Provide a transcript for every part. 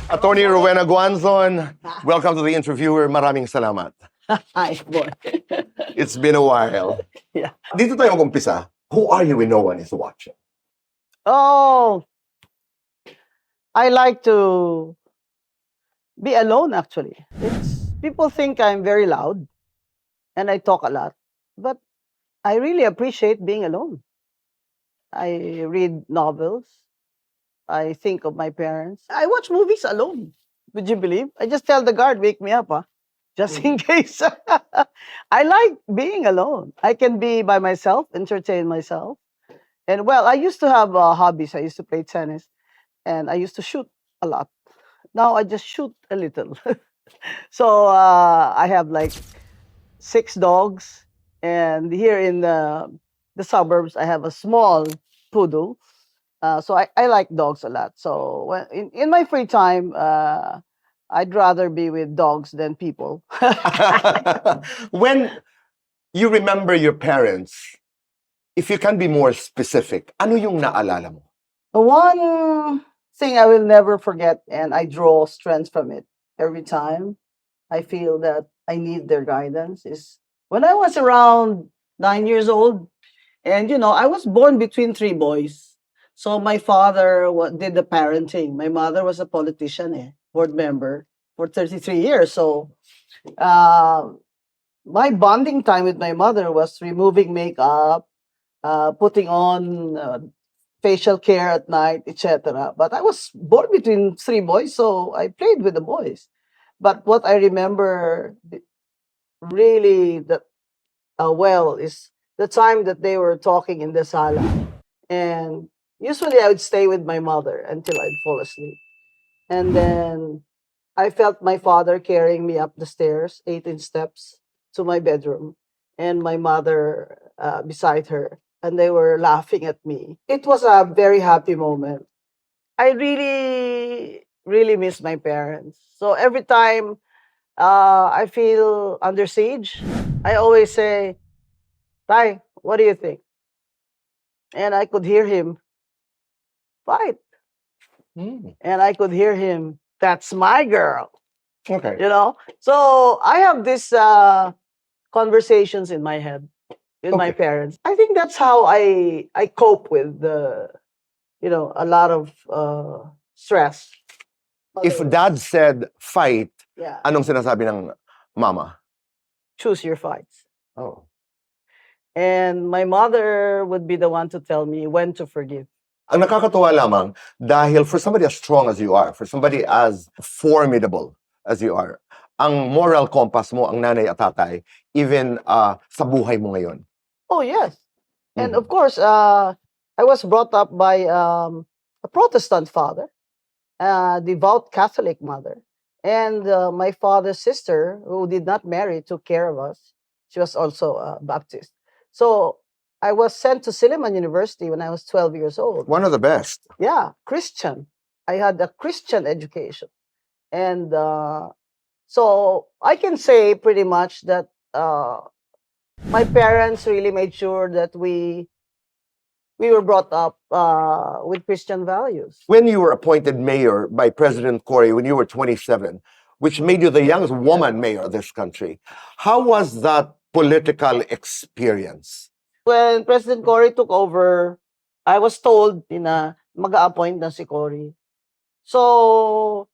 Attorney Rowena Guanzon, welcome to the interviewer. Maraming salamat. Hi, boy. It's been a while. Yeah. Dito tayo mag-umpisa. Who are you when no one is watching? Oh, I like to be alone, actually. People think I'm very loud and I talk a lot, but I really appreciate being alone. I read novels. I think of my parents. I watch movies alone. Would you believe? I just tell the guard, wake me up, just in case. I like being alone. I can be by myself, entertain myself. And well, I used to have hobbies. I used to play tennis and I used to shoot a lot. Now I just shoot a little. So I have like 6 dogs, and here in the suburbs, I have a small poodle. So I like dogs a lot. So in my free time, I'd rather be with dogs than people. When you remember your parents, if you can be more specific, ano yung naalala mo? One thing I will never forget, and I draw strength from it every time I feel that I need their guidance, is when I was around 9 years old. And, I was born between 3 boys. So my father did the parenting. My mother was a politician, board member for 33 years. So uh, my bonding time with my mother was removing makeup, putting on facial care at night, etc. But I was born between 3 boys, so I played with the boys. But what I remember really well is the time that they were talking in the sala. And usually I would stay with my mother until I'd fall asleep. And then I felt my father carrying me up the stairs, 18 steps, to my bedroom, and my mother beside her. And they were laughing at me. It was a very happy moment. I really, really miss my parents. So every time I feel under siege, I always say, Tay, what do you think? And I could hear him, fight. And I could hear him, that's my girl. Okay. So I have these conversations in my head with my parents. I think that's how I cope with a lot of stress. If dad said fight, Yeah, anong sinasabi ng mama? choose your fights. Oh. And my mother would be the one to tell me when to forgive. Ang nakakatuwa lamang, dahil for somebody as strong as you are, for somebody as formidable as you are, ang moral compass mo, ang nanay at tatay, even sa buhay mo ngayon. Oh, yes. And Mhm. of course, I was brought up by a Protestant father, a devout Catholic mother, and my father's sister, who did not marry, took care of us. She was also Baptist. So I was sent to Silliman University when I was 12 years old. One of the best. Yeah, Christian. I had a Christian education. And so I can say pretty much that my parents really made sure that we were brought up with Christian values. When you were appointed mayor by President Cory when you were 27, which made you the youngest woman mayor of this country, how was that political experience? When President Cory took over, I was told na mag-a-appoint na si Cory. So,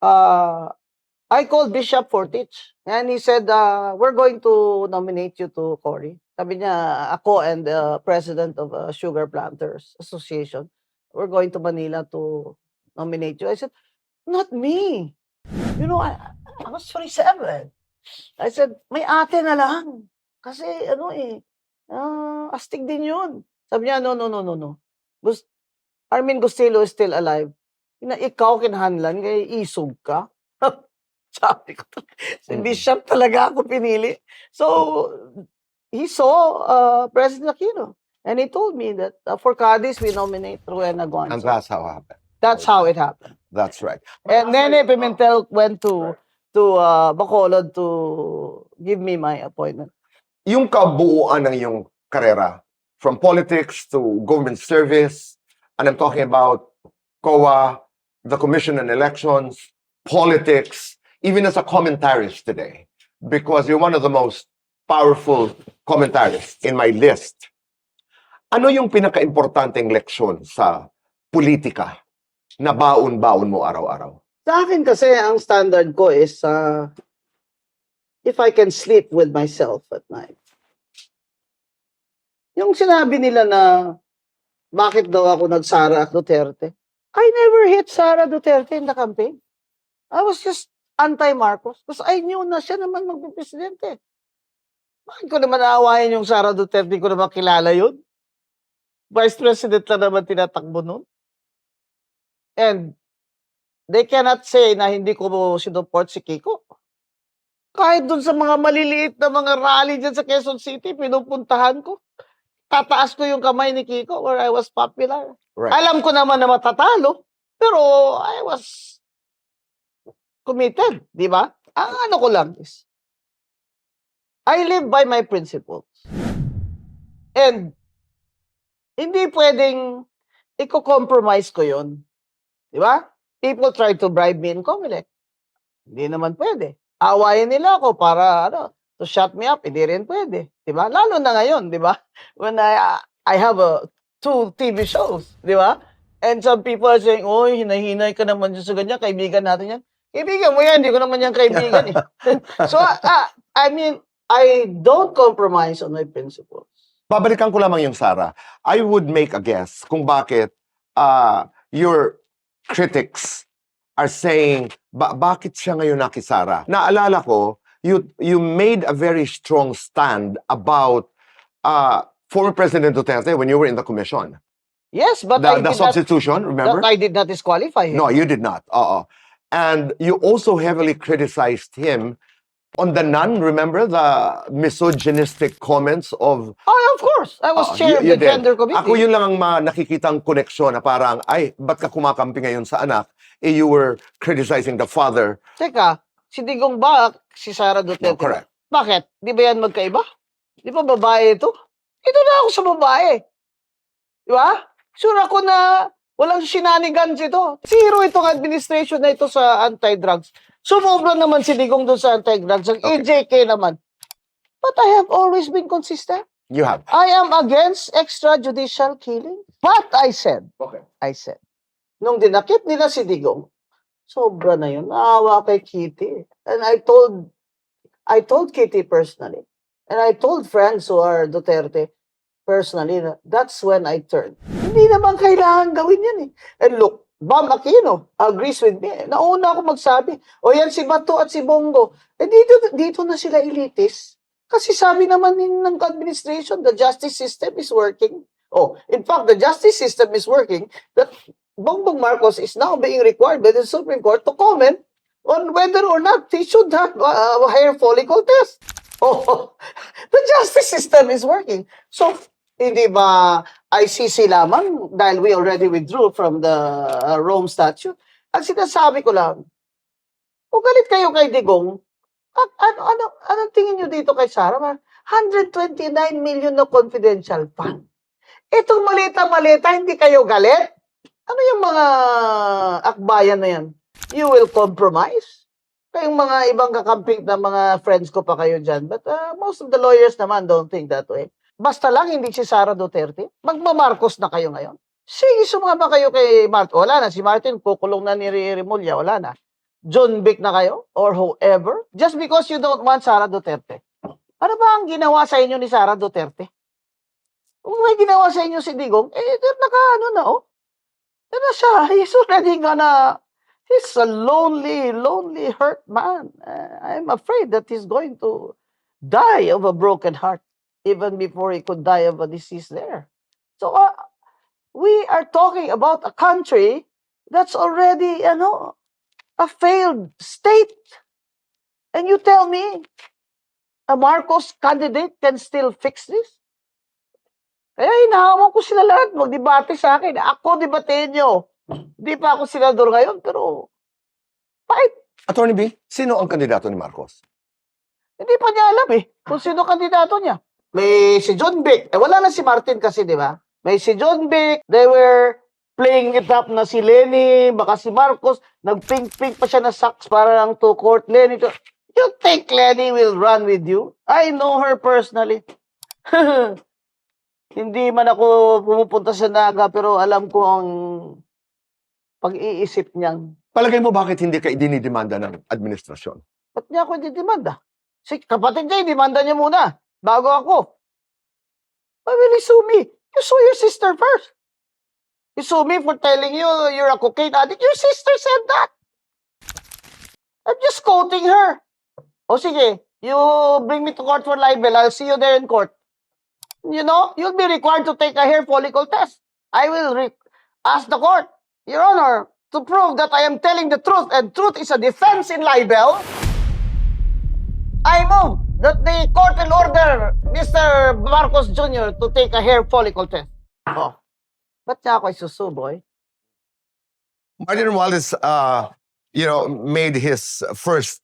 I called Bishop Fortich and he said, we're going to nominate you to Cory. Sabi niya, ako and the president of Sugar Planters Association, we're going to Manila to nominate you. I said, not me. I was 47. I said, may ate na lang. Kasi astig din yun. Sabi niya, no. Armin Gustilo is still alive. Ikaw kinahanlan, kaya isog ka. Sabi ko, si Bishop talaga ako pinili. So, he saw President Aquino. And he told me that for Cadiz, we nominate Rowena Guanzon. And that's how it happened. That's how it happened. That's right. And Nene Pimentel went to Bacolod to give me my appointment. Yung kabuuan ng iyong karera, from politics to government service, and I'm talking about COA, the Commission on Elections, politics, even as a commentarist today, because you're one of the most powerful commentarists in my list. Ano yung pinaka-importanteng leksyon sa politika na baon-baon mo araw-araw? Sa akin kasi, ang standard ko is, if I can sleep with myself at night. Yung sinabi nila na, bakit daw ako nag-Sara Duterte? I never hit Sara Duterte in the campaign. I was just anti-Marcos because I knew na siya naman magpipresidente. Bakit ko naman naawayan yung Sara Duterte? Hindi ko naman kilala yun. Vice President lang naman tinatakbo nun. And they cannot say na hindi ko sinuport si Kiko. Kahit dun sa mga maliliit na mga rally dyan sa Quezon City, pinupuntahan ko. Tataas ko yung kamay ni Kiko where I was popular. Right. Alam ko naman na matatalo, pero I was committed, di ba? Ang ano ko lang is, I live by my principles. And, hindi pwedeng i-compromise ko yun. Di ba? People try to bribe me in Comelec. Hindi naman pwede. Awayin nila ako para, to shut me up. Hindi rin pwede. Di ba? Lalo na ngayon, di ba? When I have 2 TV shows, di ba? And some people are saying, oy, hinahinay ka naman dyan sa ganyan, kaibigan natin yan. Kaibigan mo yan, hindi ko naman yan kaibigan. So, I mean, I don't compromise on my principles. Babalikan ko lamang yung Sara. I would make a guess kung bakit your critics are saying, bakit siya ngayon nakisara? Naalala ko, you made a very strong stand about former President Duterte when you were in the commission. Yes, but The substitution, remember? I did not disqualify him. No, you did not. And you also heavily criticized him on the Nun, remember the misogynistic comments of... Oh, of course. I was chair of the did. gender committee. Ako yun lang ang nakikitang koneksyon na parang, ay, ba't ka kumakampi ngayon sa anak? You were criticizing the father. Teka, si Digong ba, si Sara Duterte? No, correct. Bakit? Di ba yan magkaiba? Di ba babae ito? Ito na ako sa babae. Di ba? Sure ako na walang shenanigans ito. Zero itong administration na ito sa anti-drugs. Sumobra naman si Digong doon sa anti-drugs. Ang EJK naman. But I have always been consistent. You have. I am against extrajudicial killing. But I said, nung dinakip nila si Digong, sobra na yun. Naawa kay Kitty. And I told Kitty personally. And I told friends who are Duterte personally, that's when I turned. Hindi naman kailangan gawin yan eh. And look, Bam Aquino agrees with me. Nauna ako magsabi, o yan si Bato at si Bongo. Eh dito na sila elitist. Kasi sabi naman ng administration, the justice system is working. Oh, in fact, the justice system is working that Bongbong Marcos is now being required by the Supreme Court to comment on whether or not he should have a hair follicle test. Oh, the justice system is working. So, hindi ba ICC lamang dahil we already withdrew from the Rome Statute? Ang sinasabi ko lang, kung galit kayo kay Digong, anong tingin nyo dito kay Sara? 129 million na confidential fund. Itong malita-malita, hindi kayo galit? Ano yung mga akbayan na yan? You will compromise? Kayong mga ibang kakamping na mga friends ko pa kayo dyan. But most of the lawyers naman don't think that way. Basta lang hindi si Sara Duterte. Magmamarcos na kayo ngayon. Sige, sumama kayo kay Martin. Wala na, si Martin kukulong na ni Remulla. Wala na. John Vic na kayo or whoever. Just because you don't want Sara Duterte. Ano ba ang ginawa sa inyo ni Sara Duterte? Kung may ginawa sa inyo si Digong, naka-ano na, oh. Ano siya? He's already gonna... He's a lonely, hurt man. I'm afraid that he's going to die of a broken heart even before he could die of a disease there. So, we are talking about a country that's already, a failed state. And you tell me, a Marcos candidate can still fix this? Kaya hinahamon ko sila lahat, magdebate sa akin. Ako, debatehin nyo. Hindi pa ako senador ngayon, pero fight. Attorney B, sino ang kandidato ni Marcos? Hindi pa niya alam kung sino kandidato niya. May si John Vic. Wala na si Martin kasi, di ba? May si John Vic. There were playing it up na si Lenny, baka si Marcos, nag-pink-pink pa siya na socks para lang to court Lenny. You think Lenny will run with you? I know her personally. Hindi man ako pumupunta sa Naga, pero alam ko ang pag-iisip niyan. Palagay mo bakit hindi ka dinidemanda ng administrasyon? Ba't niya ako didemanda? Si kapatid niya, demanda niya muna. Bago ako. Why will he sue me? You sue your sister first. You sue me for telling you you're a cocaine addict. Your sister said that. I'm just quoting her. O sige, you bring me to court for libel. I'll see you there in court. You know, you'll be required to take a hair follicle test. I will ask the court, Your Honor, to prove that I am telling the truth and truth is a defense in libel. I move that the court will order Mr. Marcos Jr. to take a hair follicle test. Oh, ba't niya ako isusu, boy? Martin Romualdez, made his first,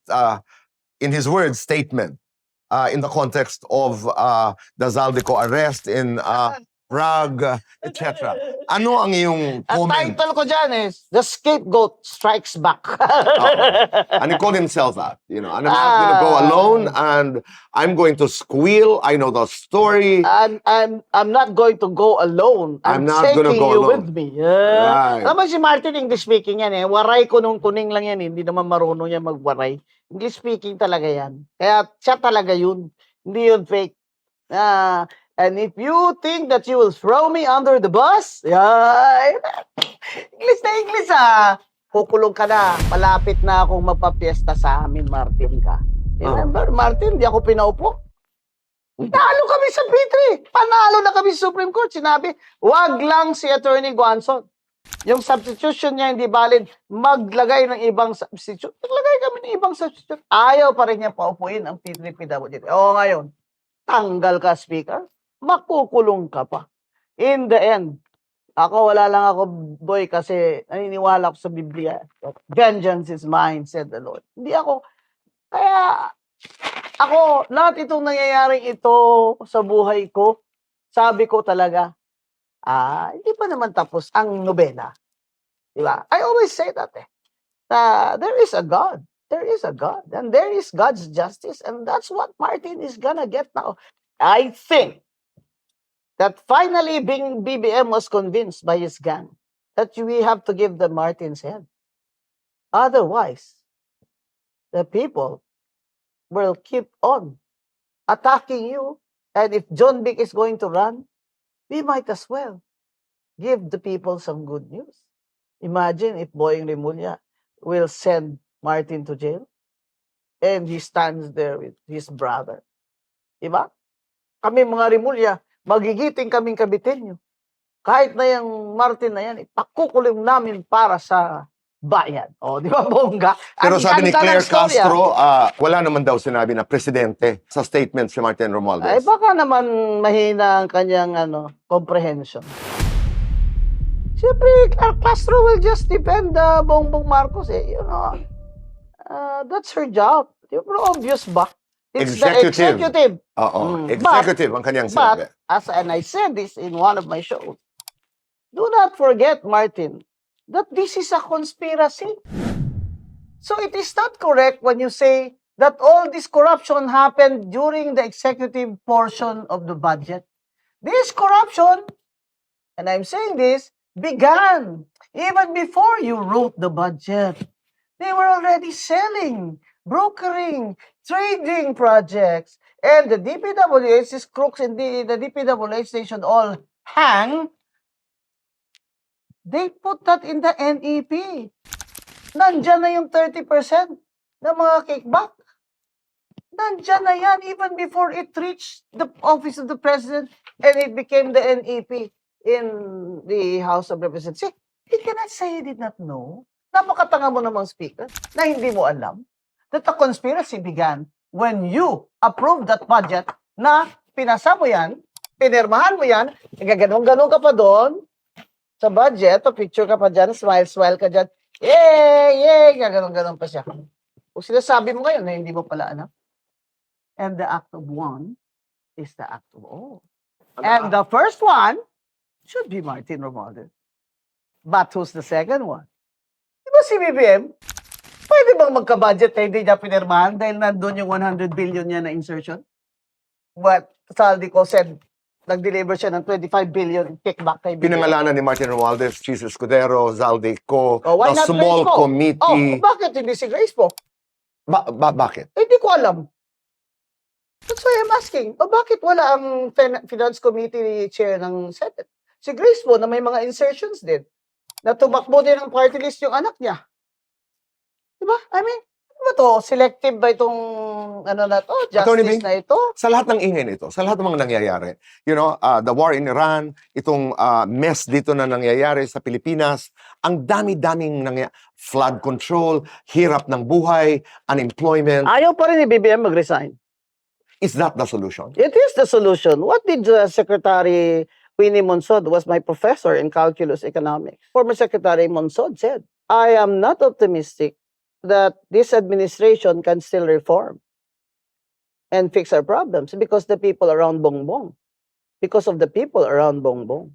in his words, statement in the context of the Zaldico arrest in Prague, etc. Ano ang iyong Ang comment? title ko dyan is, The Scapegoat Strikes Back. And he called himself that. And I'm not going to go alone, and I'm going to squeal. I know the story. I'm not going to go alone. I'm I'm not gonna taking go you alone. with me. Yeah. Right. Alam mo si Martin, English speaking yan eh. Waray ko nung kuning lang yan eh. Hindi naman marunong yan magwaray. English speaking talaga yan. Kaya siya talaga yun. Hindi yun fake. And if you think that you will throw me under the bus, yeah, English na English kukulong ka na. Malapit na akong mapapiesta sa amin, Martin ka. Remember, Martin, di ako pinaupo. Talo kami sa P3. Panalo na kami sa Supreme Court. Sinabi, wag lang si Attorney Guanzon. Yung substitution niya hindi valid, maglagay ng ibang substitute. Naglagay kami ng ibang substitute. Ayaw pa rin niya paupuin ang P3PWD. O ngayon, tanggal ka, Speaker. Makukulong ka pa. In the end, ako wala lang ako, boy, kasi naniniwala ako sa Biblia. Vengeance is mine, said the Lord. Hindi ako, kaya ako, lahat itong nangyayaring ito sa buhay ko, sabi ko talaga, hindi pa naman tapos ang nobela. Diba? I always say that there is a God. There is a God. And there is God's justice. And that's what Martin is gonna get now. I think that finally BBM was convinced by his gang that we have to give them Martin's head. Otherwise, the people will keep on attacking you. And if John Vic is going to run, we might as well give the people some good news. Imagine if Boying Remulla will send Martin to jail and he stands there with his brother. Diba? Kami mga Remulla, magigiting kaming Kabitenyo. Kahit na yung Martin na yan, ipakukulong namin para sa bayan. O, di ba, bongga? Pero sabi ni Claire storya. Castro, wala naman daw sinabi na presidente sa statement si Martin Ay, Romualdez. baka naman mahina ang kanyang comprehension. Siyempre, Castro will just defend Bongbong Marcos. That's her job. Pero obvious ba? It's the executive. Oo, executive ang kanyang sinabi. But, and I said this in one of my shows, do not forget, Martin, that this is a conspiracy. So it is not correct when you say that all this corruption happened during the executive portion of the budget. This corruption, and I'm saying this, began even before you wrote the budget. They were already selling, brokering, trading projects, and the DPWH, these crooks in the DPWH, they should all hang. They put that in the NEP. Nandyan na yung 30% ng mga kickback. Nandyan na yan even before it reached the office of the president and it became the NEP in the House of Representatives. See, you cannot say you did not know. Napakatanga mo namang speaker na hindi mo alam that the conspiracy began when you approved that budget na pinasa mo yan, pinirmahan mo yan, gaganong-ganong ka pa doon sa budget, o picture ka pa dyan, smile ka dyan, yay, gaganong-ganong pa siya. Kung sinasabi mo ngayon na hindi mo pala alam. And the act of one is the act of all. And the first one should be Martin Romualdez. But who's the second one? Di ba si BBM? Pwede bang magka-budget na hindi niya pinirmahan dahil nandun yung 100 billion niya na insertion? But Saldico said, nag-deliver siya ng 25 billion kickback kay BBM. Pinangalanan ni Martin Romualdez, Chis Escudero, Zaldico, Oh, why a not small Grace Poe? committee. Oh, bakit hindi si Grace Poe? Bakit? Hindi ko alam. That's why I'm asking. O bakit wala ang Finance Committee Chair ng Senate? Si Grace po na may mga insertions din. Na tumakbo din ang party list yung anak niya. Diba? I mean, ano ba to? Selective ba itong ano na to? Attorney Justice Bing? na ito? Sa lahat ng ingay nito, sa lahat ng mga nangyayari, the war in Iran, itong mess dito na nangyayari sa Pilipinas, ang dami-daming flood control, hirap ng buhay, unemployment. Ayaw pa rin ni BBM mag-resign. Is that the solution? It is the solution. What did Secretary Winnie Monsod, was my professor in calculus economics. Former Secretary Monsod said, I am not optimistic that this administration can still reform and fix our problems because the people around Bongbong. Because of the people around Bongbong.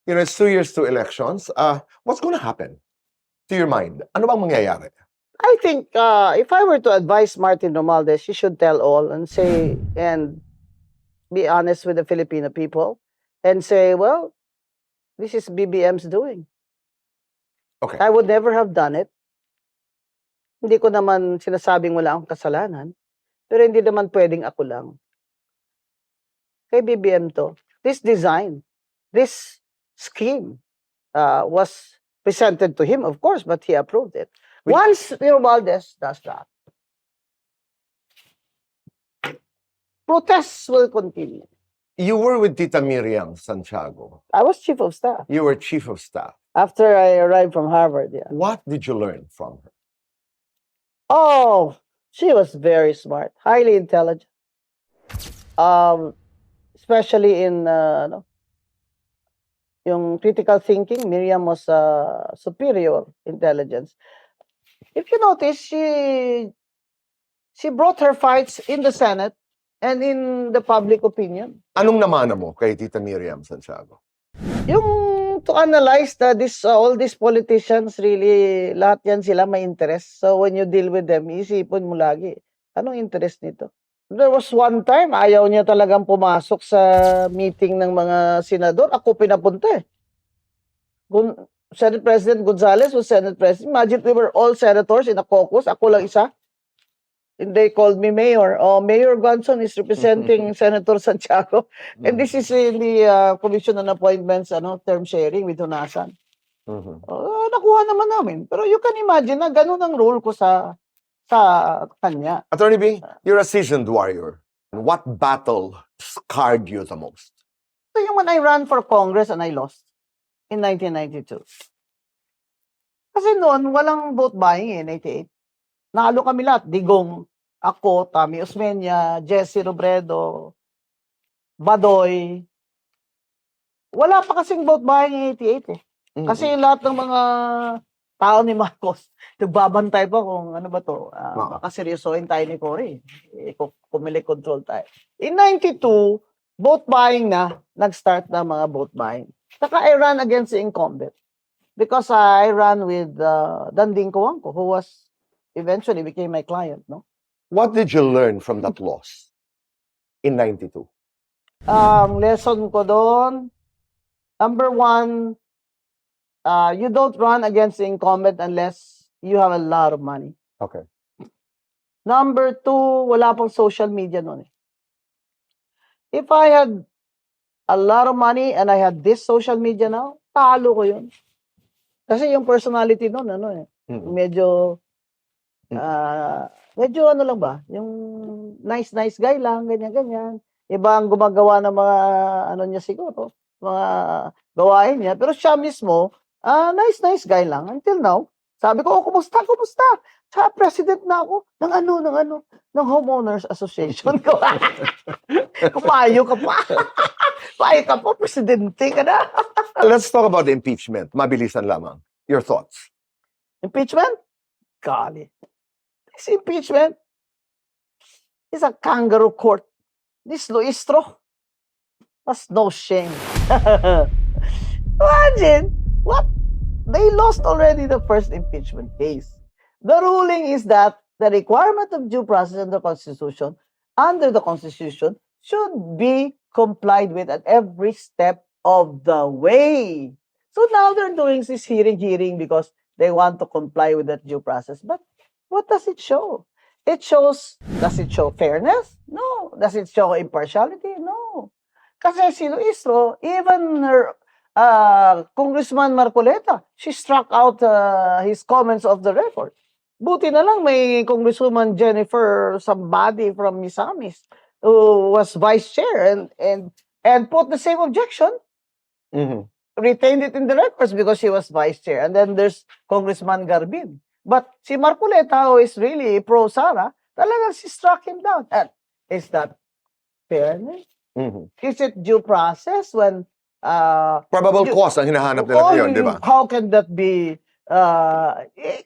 It's 2 years to elections. What's going to happen? To your mind, ano bang mangyayari? I think if I were to advise Martin Romualdez, he should tell all and say, and be honest with the Filipino people and say, well, this is BBM's doing. Okay. I would never have done it. Hindi ko naman sinasabing wala akong kasalanan, pero hindi naman pwedeng ako lang. Kay BBM to, this design, this scheme was presented to him, of course, but he approved it. Once Romualdez does that, protests will continue. You were with Tita Miriam Santiago. I was chief of staff You were chief of staff. after I arrived from Harvard. Yeah. What did you learn from her? Oh, she was very smart, highly intelligent. Especially in yung critical thinking, Miriam was superior intelligence. If you notice, she brought her fights in the Senate and in the public opinion. Anong namana mo kay Tita Miriam Santiago? Yung to analyze all these politicians, really, lahat yan sila may interest. So when you deal with them, isipin mo lagi, anong interest nito? There was one time, ayaw niya talagang pumasok sa meeting ng mga senador. Ako pinapunta eh. Senate President Gonzales was Senate President. Imagine we were all senators in a caucus. Ako lang isa. And they called me mayor. Oh, Mayor Gonson is representing Senator Santiago. And this is in the Commission on Appointments, term sharing with Hunasan. Nakuha naman namin. Pero you can imagine na ganun ang role ko sa kanya. Attorney B, you're a seasoned warrior. What battle scarred you the most? So yung when I ran for Congress and I lost in 1992. Kasi noon, walang vote buying 98. Nalo kami lahat. Digong, ako, Tommy Osmeña, Jesse Robredo, Badoy. Wala pa kasing vote buying 88 eh. Kasi lahat ng mga tao ni Marcos, nagbabantay pa kung ano ba to. Baka seryosohin tayo ni Cory. Kumili control tayo. In 92, vote buying na, nag-start na mga vote buying. Saka I ran against the incumbent. Because I ran with Danding Coangco, who was eventually became my client, no? What did you learn from that loss in 92? Lesson ko doon, number one, you don't run against the incumbent unless you have a lot of money. Okay. Number two, wala pang social media noon eh. If I had a lot of money and I had this social media now, talo ko yun. Kasi yung personality noon, medyo ano lang ba, yung nice guy lang, ganyan. Iba ang gumagawa ng mga, niya siguro, mga gawain niya. Pero siya mismo, nice guy lang. Until now, sabi ko, kumusta? Sa president na ako, ng Homeowners Association. Kumayo ka pa. Payo ka pa, presidente ka na. Let's talk about the impeachment. Mabilisan lamang. Your thoughts? Impeachment? Golly. This impeachment is a kangaroo court. This Luistro has no shame. Imagine what they lost already the first impeachment case. The ruling is that the requirement of due process under the Constitution, should be complied with at every step of the way. So now they're doing this hearing because they want to comply with that due process. But what does it show? Does it show fairness? No. Does it show impartiality? No. Kasi si Luistro, even her, Congressman Marcoleta, she struck out his comments of the record. Buti na lang may Congresswoman Jennifer somebody from Misamis who was vice chair and put the same objection, retained it in the records because she was vice chair. And then there's Congressman Garbin. But si Marcoleta, who is really pro-Sara, talagang she struck him down. And is that fairness? Is it due process when Probable cause ang hinahanap nila ngayon, di ba? How can that be?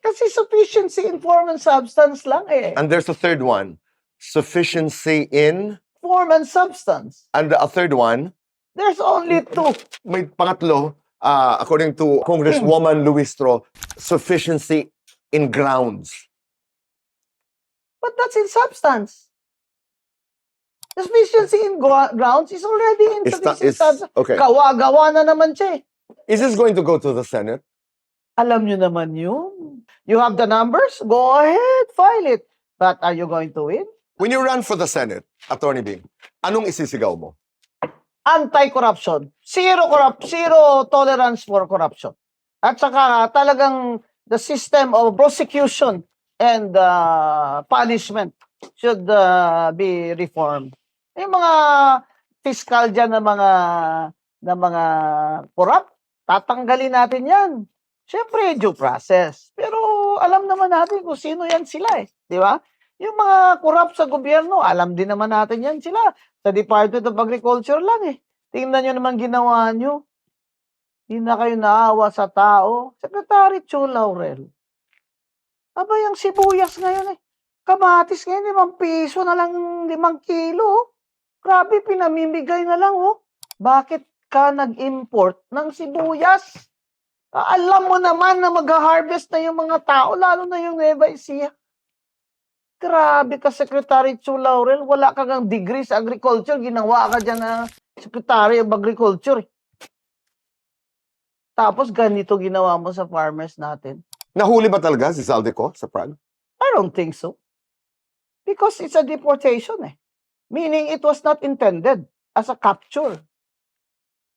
Kasi sufficiency in form and substance lang eh. And there's a third one. Sufficiency in... Form and substance. And a third one, There's only two. may pangatlo, according to Congresswoman Luistro, sufficiency in grounds. But that's in substance. The sufficiency in grounds is already in sufficient substance. Okay. Gawa-gawa na naman siya eh. Is this going to go to the Senate? Alam nyo naman yun. You have the numbers? Go ahead, file it. But are you going to win? When you run for the Senate, Attorney Bing, anong isisigaw mo? Anti-corruption. Zero tolerance for corruption. At saka talagang the system of prosecution and punishment should be reformed. Yung mga fiscal dyan na mga corrupt, tatanggalin natin yan. Siyempre, due process. Pero alam naman natin kung sino yan sila eh. Di ba? Yung mga corrupt sa gobyerno, alam din naman natin yan sila. Sa Department of Agriculture lang eh. Tingnan nyo naman ginawa nyo. Hindi na kayo naawa sa tao. Secretary Chu Laurel. Aba, yung sibuyas ngayon eh. Kamatis ngayon, 5 piso na lang 5 kilo. Grabe, pinamimigay na lang oh. Bakit ka nag-import ng sibuyas? Alam mo naman na mag-harvest na yung mga tao, lalo na yung Nueva Ecija. Grabe ka, Secretary Chu Laurel. Wala kang degree sa agriculture. Ginawa ka dyan na Secretary of Agriculture. Tapos ganito ginawa mo sa farmers natin. Nahuli ba talaga si Zaldico sa Prague? I don't think so. Because it's a deportation eh. Meaning it was not intended as a capture.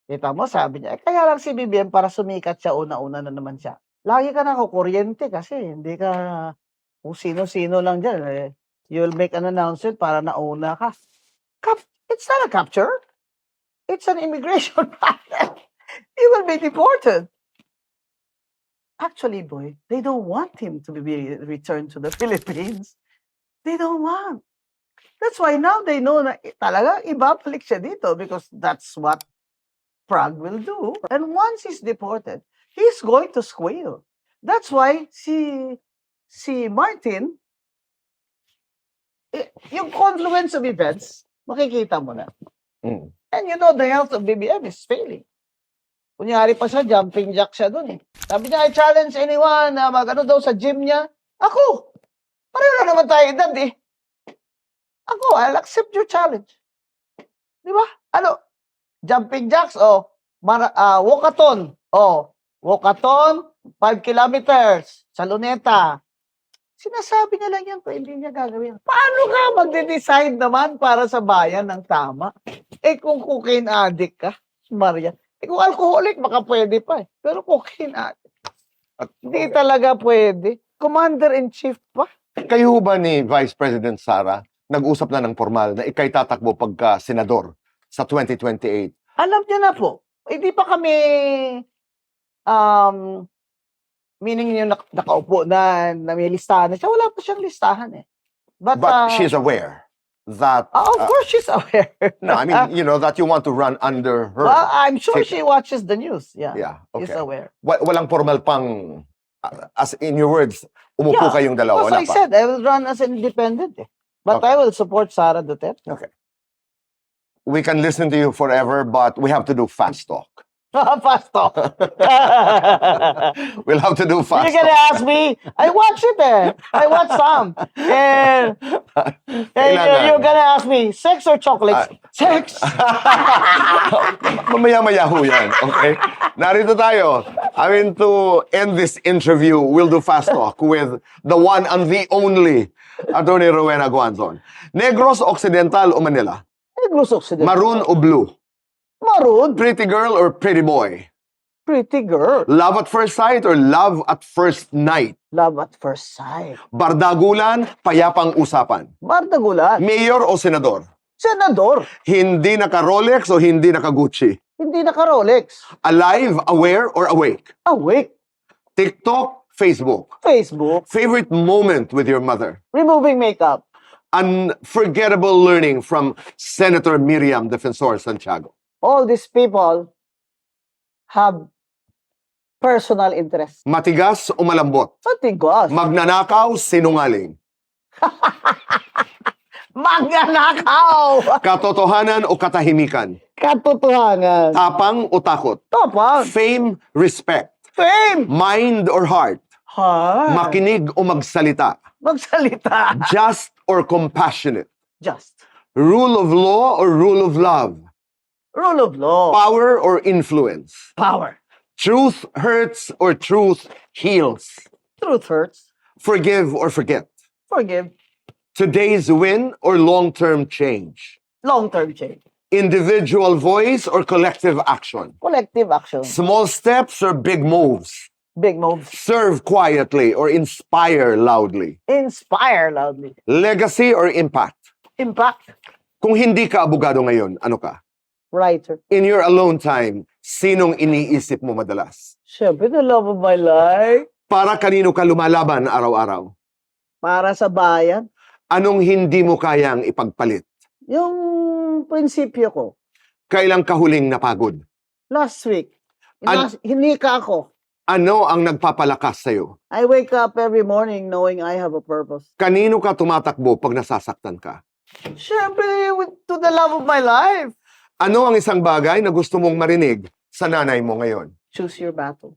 Kita mo, sabi niya, kaya lang si BBM para sumikat siya, una-una na naman siya. Lagi ka na kukuryente kasi hindi ka kung sino-sino lang dyan. Eh. You'll make an announcement para nauna ka. It's not a capture. It's an immigration matter. He will be deported. Actually, boy, they don't want him to be returned to the Philippines. They don't want. That's why now they know na talaga ibabalik siya dito because that's what Prague will do. And once he's deported, he's going to squeal. That's why si Martin, yung confluence of events, makikita mo na. And you know, the health of BBM is failing. Kunyari pa siya, jumping jack siya dun eh. Sabi niya, I challenge anyone na mag-ano daw sa gym niya. Ako! Pareho na naman tayo edad eh. Ako, I'll accept your challenge. Di ba? Ano? Jumping jacks o walkathon. Walkathon, 5 kilometers sa Luneta. Sinasabi niya lang yan kung hindi niya gagawin. Paano ka magde-decide naman para sa bayan ng tama? Eh kung cocaine addict ka, Maria. Eh kung alcoholic, baka pwede pa eh. Pero cocaine addict. Hindi talaga pwede. Commander-in-chief pa. Kayo ba ni Vice President Sara nag-usap na ng formal na ikay tatakbo pagka senador sa 2028? Alam niya na po. Hindi pa kami meaning yung nakaupo na may listahan na siya. Wala pa siyang listahan eh. But she's aware that... of course she's aware. No, I mean, you know, that you want to run under her. Well, I'm sure she watches the news. Yeah, Yeah, she's okay. aware. Walang formal pang, as in your words, umupo kayong dalawa. Because Wala I pa. said I will run as an independent eh. But Okay. I will support Sara Duterte. Okay. We can listen to you forever, but we have to do fast talk. Fast talk. We'll have to do fast You're gonna talk. ask me, I watch it eh. I watch some. And Kailangan. you're gonna ask me, sex or chocolates? Sex! Mamaya-maya ho yan, okay? Narito tayo. I mean, to end this interview, we'll do fast talk with the one and the only Attorney Rowena Guanzon. Negros Occidental o Manila? Negros Occidental. Maroon o blue? Maroon. Pretty girl or pretty boy? Pretty girl. Love at first sight or love at first night? Love at first sight. Bardagulan, payapang usapan. Bardagulan. Mayor o senador? Senador. Hindi naka-Rolex o hindi naka-Gucci? Hindi naka-Rolex. Alive, aware, or awake? Awake. TikTok, Facebook. Facebook. Favorite moment with your mother? Removing makeup. Unforgettable learning from Senator Miriam Defensor Santiago. All these people have personal interest. Matigas o malambot? Matigas. Magnanakaw, sinungaling. Magnanakaw. Katotohanan o katahimikan? Katotohanan. Tapang o takot? Tapang. Fame, respect. Fame. Mind or heart? Ha. Makinig o magsalita? Magsalita. Just or compassionate? Just. Rule of law or rule of love? Rule of law. Power or influence? Power. Truth hurts or truth heals? Truth hurts. Forgive or forget? Forgive. Today's win or long-term change? Long-term change. Individual voice or collective action? Collective action. Small steps or big moves? Big moves. Serve quietly or inspire loudly? Inspire loudly. Legacy or impact? Impact. Kung hindi ka abogado ngayon, ano ka? Writer. In your alone time, sinong iniisip mo madalas? Siyempre, the love of my life. Para kanino ka lumalaban araw-araw? Para sa bayan. Anong hindi mo kayang ipagpalit? Yung prinsipyo ko. Kailang ka huling napagod? Last week. Hinika ako. Ano ang nagpapalakas sa'yo? I wake up every morning knowing I have a purpose. Kanino ka tumatakbo pag nasasaktan ka? Siyempre, to the love of my life. Ano ang isang bagay na gusto mong marinig sa nanay mo ngayon? Choose your battle.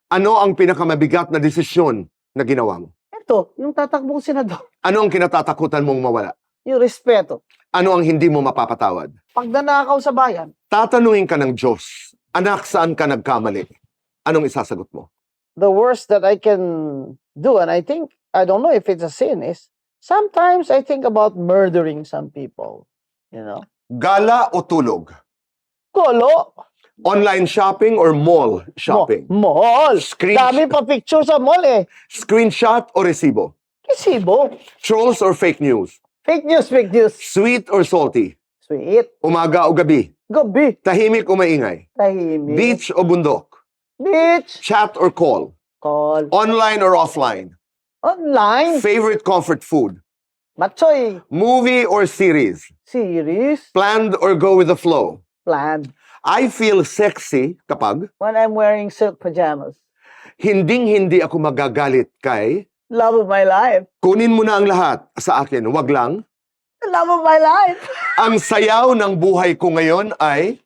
Ano ang pinakamabigat na desisyon na ginawa mo? Ito, yung tatakbong senador. Ano ang kinatatakutan mong mawala? Yung respeto. Ano ang hindi mo mapapatawad? Pag nanakaw sa bayan, Tatanungin ka ng Diyos, anak, saan ka nagkamali? Anong isasagot mo? the worst that I can do, and I think, I don't know if it's a sin, is sometimes I think about murdering some people. You know? Gala o tulog? Kolo. Online shopping or mall shopping? Mall. Screen- Dami pa picture sa mall eh. Screenshot o resibo? Resibo. Trolls or fake news? Fake news, fake news. Sweet or salty? Sweet. Umaga o gabi? Gabi. Tahimik o maingay? Tahimik. Beach o bundok? Beach. Chat or call? Call. Online or offline? Online. Favorite comfort food? Matchoy. Movie or series? Series. Planned or go with the flow? Plan. I feel sexy kapag When I'm wearing silk pajamas. hinding-hindi ako magagalit kay Love of my life. kunin mo na ang lahat sa akin, wag lang. The love of my life. Ang sayaw ng buhay ko ngayon ay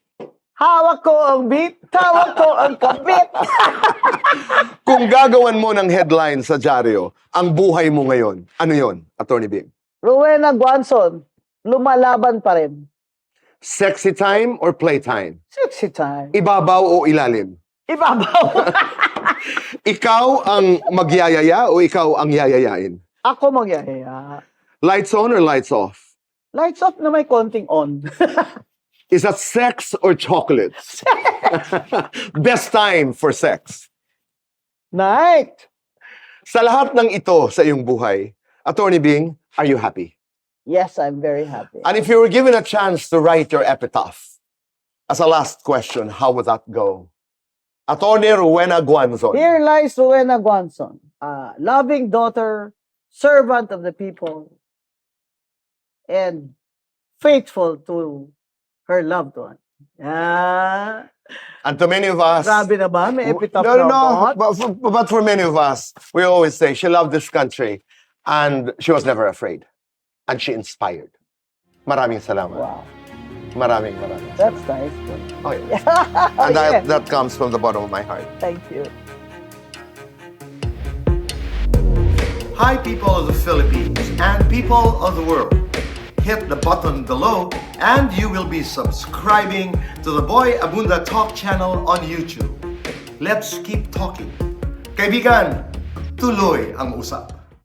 Hawak ko ang beat. Hawak ko ang kabit. kung gagawan mo ng headline sa dyaryo, ang buhay mo ngayon. Ano yon, Attorney Bing? Rowena Guanzon. Lumalaban pa rin. Sexy time or playtime? Sexy time. Ibabaw o ilalim? Ibabaw. Ikaw ang magyayaya o ikaw ang yayayain? Ako magyayaya. Lights on or lights off? Lights off na may konting on. Is that sex or chocolates? Best time for sex. Night. Sa lahat ng ito sa iyong buhay, Attorney Bing, are you happy? Yes, I'm very happy. And if you were given a chance to write your epitaph, as a last question, how would that go? Attorney Rowena Guanzon. Here lies Rowena Guanzon, a loving daughter, servant of the people, and faithful to her loved one. Ah, And to many of us, grabe na ba? May epitaph no, na no, ako? but for many of us, we always say she loved this country and she was never afraid. And she inspired. Maraming salamat. Wow. Maraming. That's nice. Oh, yeah. And that comes from the bottom of my heart. Thank you. Hi, people of the Philippines and people of the world. Hit the button below and you will be subscribing to the Boy Abunda Talk channel on YouTube. Let's keep talking. Kaibigan, tuloy ang usap.